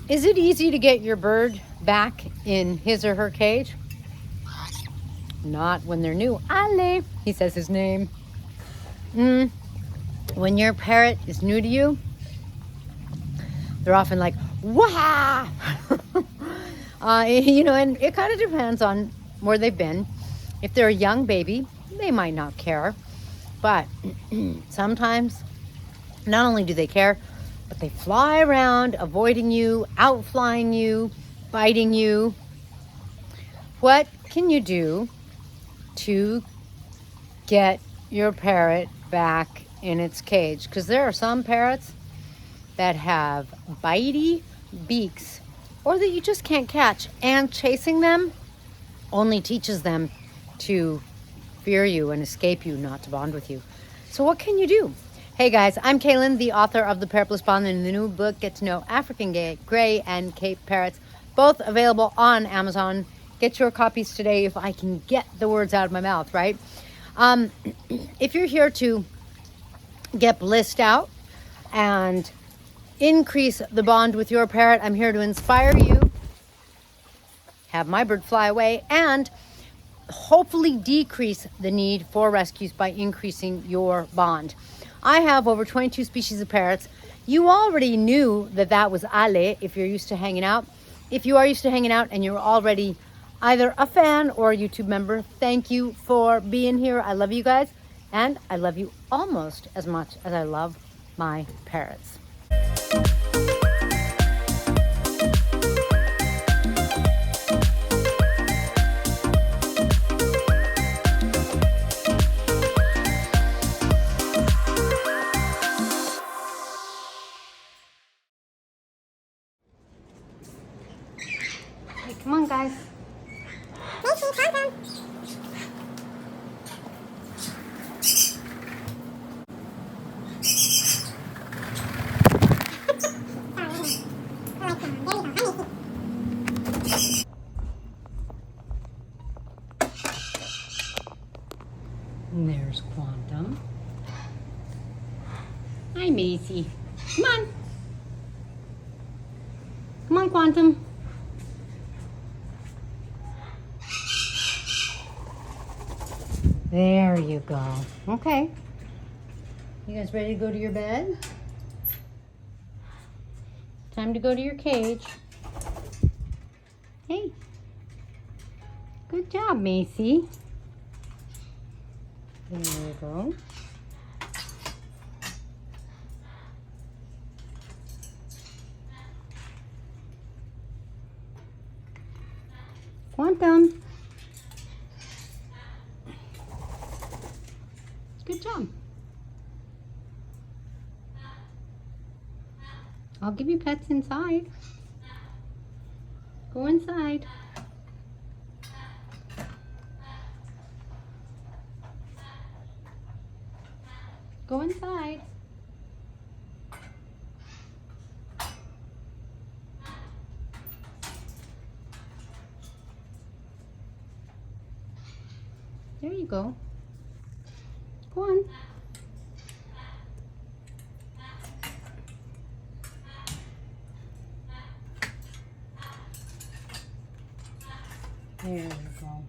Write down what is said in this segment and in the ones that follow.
Is it easy to get your bird back in his or her cage? Not when they're new. Ale, he says his name. When your parrot is new to you, they're often like, wah! You know, and it kind of depends on where they've been. If they're a young baby, they might not care. But sometimes, not only do they care, but they fly around avoiding you, outflying you, biting you. What can you do to get your parrot back in its cage? Because there are some parrots that have bitey beaks or that you just can't catch, and chasing them only teaches them to fear you and escape you, not to bond with you. So what can you do? Hey guys, I'm Kaylin, the author of The Parrot Bliss Bond and the new book, Get to Know African Gray and Cape Parrots, both available on Amazon. Get your copies today if I can get the words out of my mouth, right? If you're here to get blissed out and increase the bond with your parrot, I'm here to inspire you, have my bird fly away, and hopefully decrease the need for rescues by increasing your bond. I have over 22 species of parrots. You already knew that that was Ale if you're used to hanging out. If you are used to hanging out and you're already either a fan or a YouTube member, thank you for being here. I love you guys, and I love you almost as much as I love my parrots. Hey, come on, guys. And there's Quantum. Hi, Macy. Come on. Come on, Quantum. There you go. Okay. You guys ready to go to your bed? Time to go to your cage. Hey. Good job, Macy. There you go. Quantum. Good job. I'll give you pets inside. Go inside. Go inside. There you go. Go on. There you go.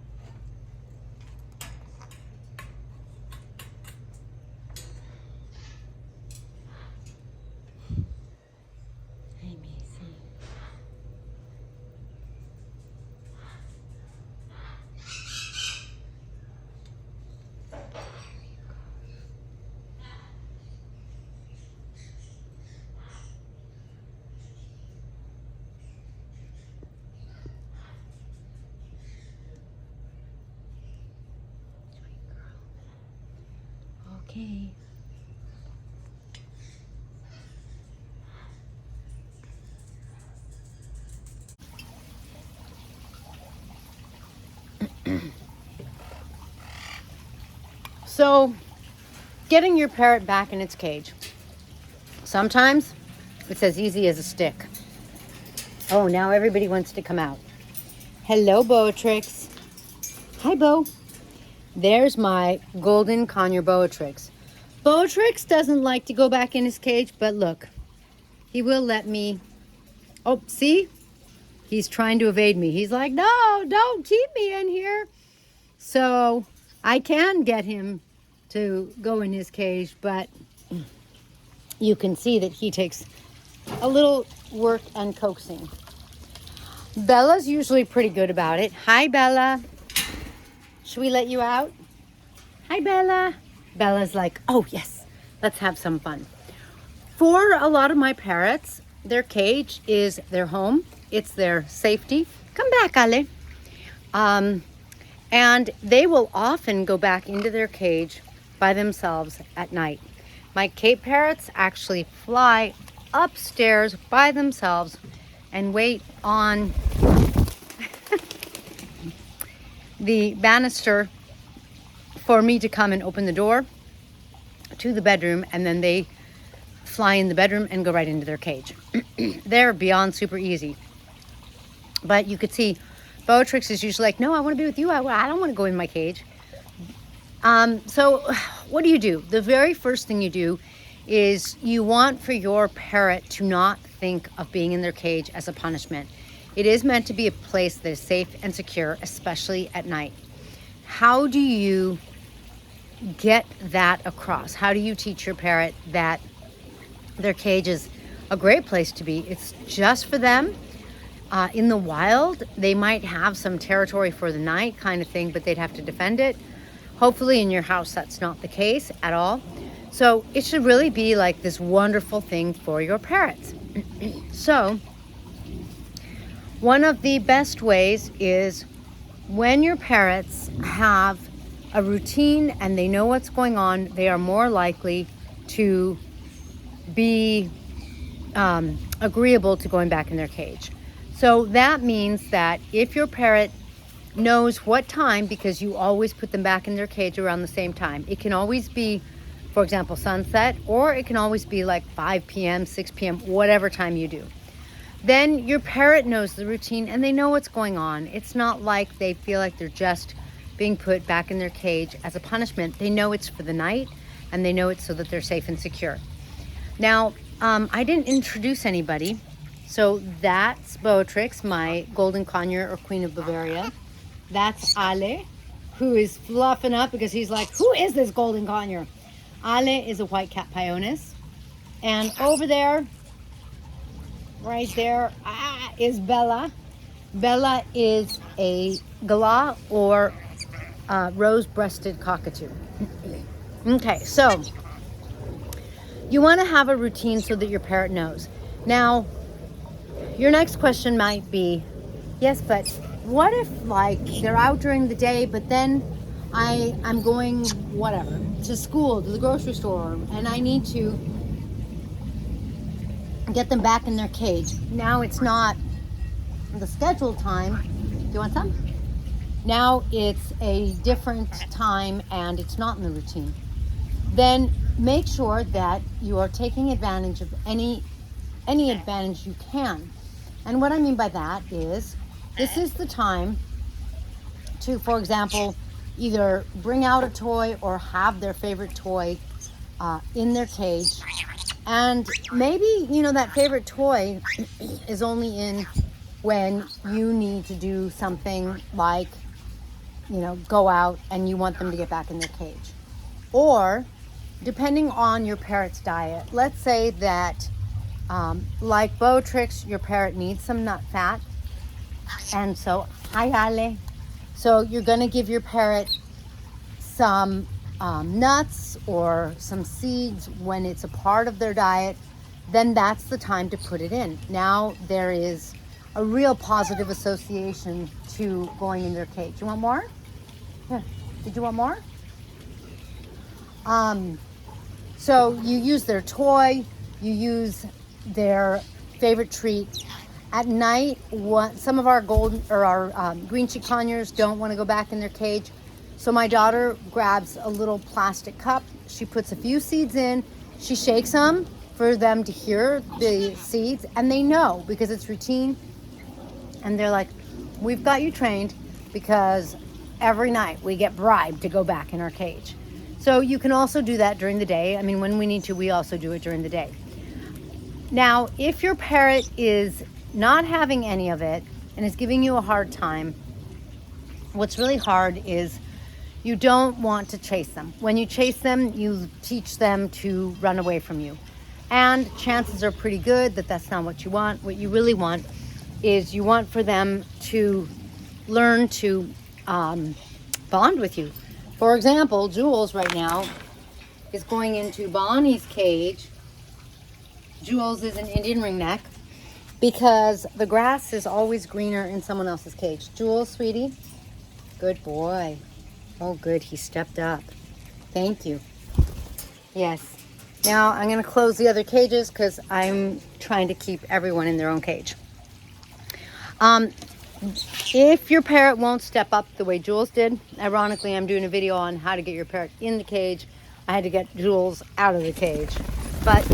Hey, Macy. Okay. So, getting your parrot back in its cage. Sometimes it's as easy as a stick. Oh, now everybody wants to come out. Hello, Beatrix. Hi, Bo. There's my golden conure Beatrix. Beatrix doesn't like to go back in his cage, but look, he will let me Oh, see? He's trying to evade me. He's like, no, don't keep me in here. So I can get him to go in his cage, but you can see that he takes a little work and coaxing. Bella's usually pretty good about it. Hi, Bella. Should we let you out? Hi, Bella. Bella's like, oh, yes, let's have some fun. For a lot of my parrots, their cage is their home. It's their safety. Come back, Ale. And they will often go back into their cage by themselves at night. My Cape parrots actually fly upstairs by themselves and wait on the banister for me to come and open the door to the bedroom, and then they fly in the bedroom and go right into their cage. They're beyond super easy. But you could see Beatrix is usually like, no, I want to be with you. I don't want to go in my cage. So what do? The very first thing you do is you want for your parrot to not think of being in their cage as a punishment. It is meant to be a place that is safe and secure, especially at night. How do you get that across? How do you teach your parrot that their cage is a great place to be? It's just for them. In the wild, they might have some territory for the night kind of thing, but they'd have to defend it. Hopefully in your house, that's not the case at all. So it should really be like this wonderful thing for your parrots. So one of the best ways is when your parrots have a routine and they know what's going on, they are more likely to be agreeable to going back in their cage. So that means that if your parrot knows what time, because you always put them back in their cage around the same time. It can always be, for example, sunset, or it can always be like 5 p.m., 6 p.m., whatever time you do. Then your parrot knows the routine and they know what's going on. It's not like they feel like they're just being put back in their cage as a punishment. They know it's for the night and they know it's so that they're safe and secure. Now, I didn't introduce anybody. So that's Beatrix, my golden conure or queen of Bavaria. That's Ale, who is fluffing up because he's like, who is this golden conure? Ale is a white cap pyonis. And over there, right there, is Bella. Bella is a galah or rose-breasted cockatoo. Okay, so you want to have a routine so that your parrot knows. Now, your next question might be, yes, but what if like they're out during the day, but then I'm going whatever to school, to the grocery store, and I need to get them back in their cage. Now it's not the scheduled time. Do you want some? Now it's a different time and it's not in the routine. Then make sure that you are taking advantage of any advantage you can. And what I mean by that is, this is the time to, for example, either bring out a toy or have their favorite toy in their cage. And maybe, that favorite toy is only in when you need to do something like, go out and you want them to get back in their cage. Or, depending on your parrot's diet, let's say that like Beatrix, your parrot needs some nut fat. And so, hi Ale. So you're going to give your parrot some nuts or some seeds when it's a part of their diet. Then that's the time to put it in. Now there is a real positive association to going in their cage. You want more? Here. Did you want more? So you use their toy, you use their favorite treat. At night, some of our golden or our green cheek conures don't want to go back in their cage. So my daughter grabs a little plastic cup. She puts a few seeds in. She shakes them for them to hear the seeds, and they know because it's routine. And they're like, we've got you trained because every night we get bribed to go back in our cage. So you can also do that during the day. When we need to, we also do it during the day. Now, if your parrot is not having any of it and is giving you a hard time, what's really hard is you don't want to chase them. When you chase them, you teach them to run away from you. And chances are pretty good that that's not what you want. What you really want is you want for them to learn to bond with you. For example, Jules right now is going into Bonnie's cage. Jules is an Indian ringneck because the grass is always greener in someone else's cage. Jules, sweetie, good boy. Oh, good, he stepped up. Thank you. Yes. Now I'm going to close the other cages because I'm trying to keep everyone in their own cage. If your parrot won't step up the way Jules did, ironically, I'm doing a video on how to get your parrot in the cage. I had to get Jules out of the cage. But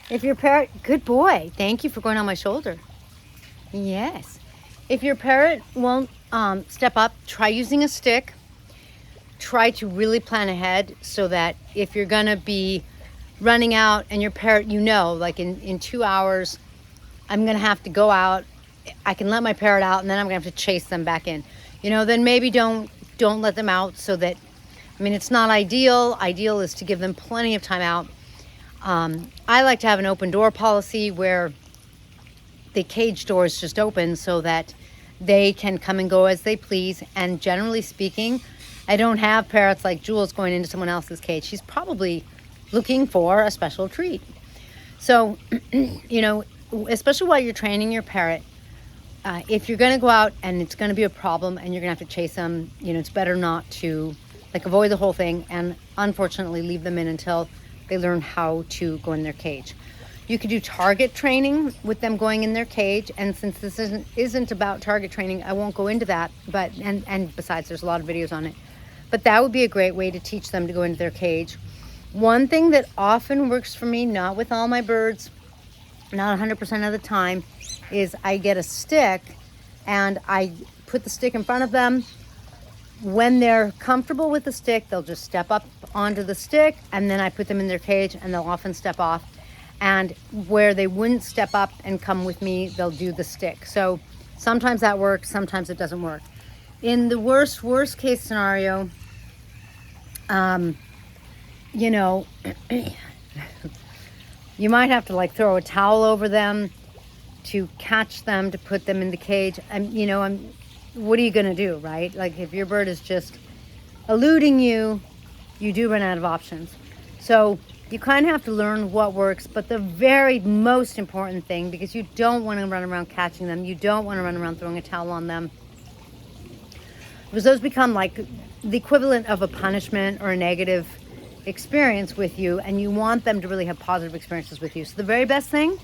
if your parrot, good boy, thank you for going on my shoulder. Yes. If your parrot won't step up, try using a stick. Try to really plan ahead so that if you're gonna be running out and your parrot, like in 2 hours, I'm gonna have to go out. I can let my parrot out and then I'm gonna have to chase them back in. Then maybe don't let them out so that, it's not ideal. Ideal is to give them plenty of time out. I like to have an open door policy where the cage door is just open so that they can come and go as they please. And generally speaking, I don't have parrots like Jules going into someone else's cage. She's probably looking for a special treat. So, especially while you're training your parrot, if you're going to go out and it's going to be a problem and you're going to have to chase them, it's better not to avoid the whole thing and unfortunately leave them in until they learn how to go in their cage. You could do target training with them going in their cage, and since this isn't about target training, I won't go into that. But and besides, there's a lot of videos on it. But that would be a great way to teach them to go into their cage. One thing that often works for me, not with all my birds, not 100% of the time, is I get a stick and I put the stick in front of them. When they're comfortable with the stick, they'll just step up onto the stick, and then I put them in their cage and they'll often step off. And where they wouldn't step up and come with me, they'll do the stick. So sometimes that works, sometimes it doesn't work. In the worst case scenario, you might have to throw a towel over them to catch them, to put them in the cage. What are you gonna do, right? If your bird is just eluding you, you do run out of options. So you kind of have to learn what works, but the very most important thing, because you don't want to run around catching them, you don't want to run around throwing a towel on them, because those become the equivalent of a punishment or a negative experience with you, and you want them to really have positive experiences with you. So the very best thing,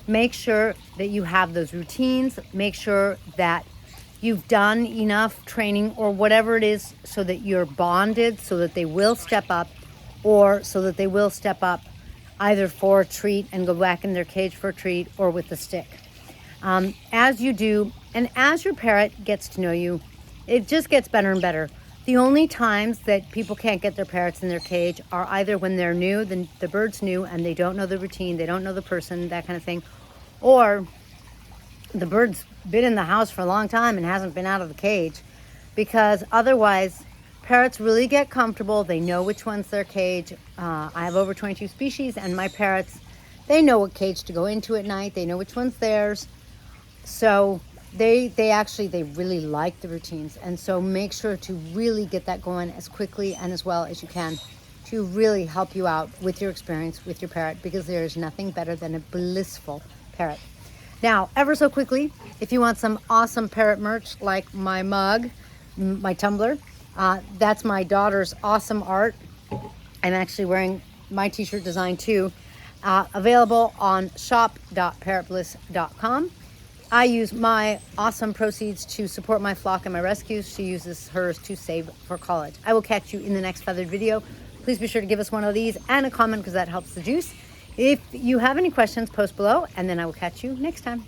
make sure that you have those routines, make sure that you've done enough training or whatever it is so that you're bonded, so that they will step up, or so that they will step up either for a treat and go back in their cage for a treat, or with the stick. As you do, and as your parrot gets to know you, it just gets better and better. The only times that people can't get their parrots in their cage are either when they're new, the bird's new, and they don't know the routine, they don't know the person, that kind of thing, or the bird's been in the house for a long time and hasn't been out of the cage, because otherwise parrots really get comfortable. They know which one's their cage. I have over 22 species, and my parrots, they know what cage to go into at night. They know which one's theirs. So they really like the routines. And so make sure to really get that going as quickly and as well as you can to really help you out with your experience with your parrot, because there is nothing better than a blissful parrot. Now, ever so quickly, if you want some awesome parrot merch like my mug, my tumbler, that's my daughter's awesome art. I'm actually wearing my t-shirt design too. Available on shop.parrotbliss.com. I use my awesome proceeds to support my flock and my rescues. She uses hers to save for college. I will catch you in the next feathered video. Please be sure to give us one of these and a comment, because that helps the juice. If you have any questions, post below, and then I will catch you next time.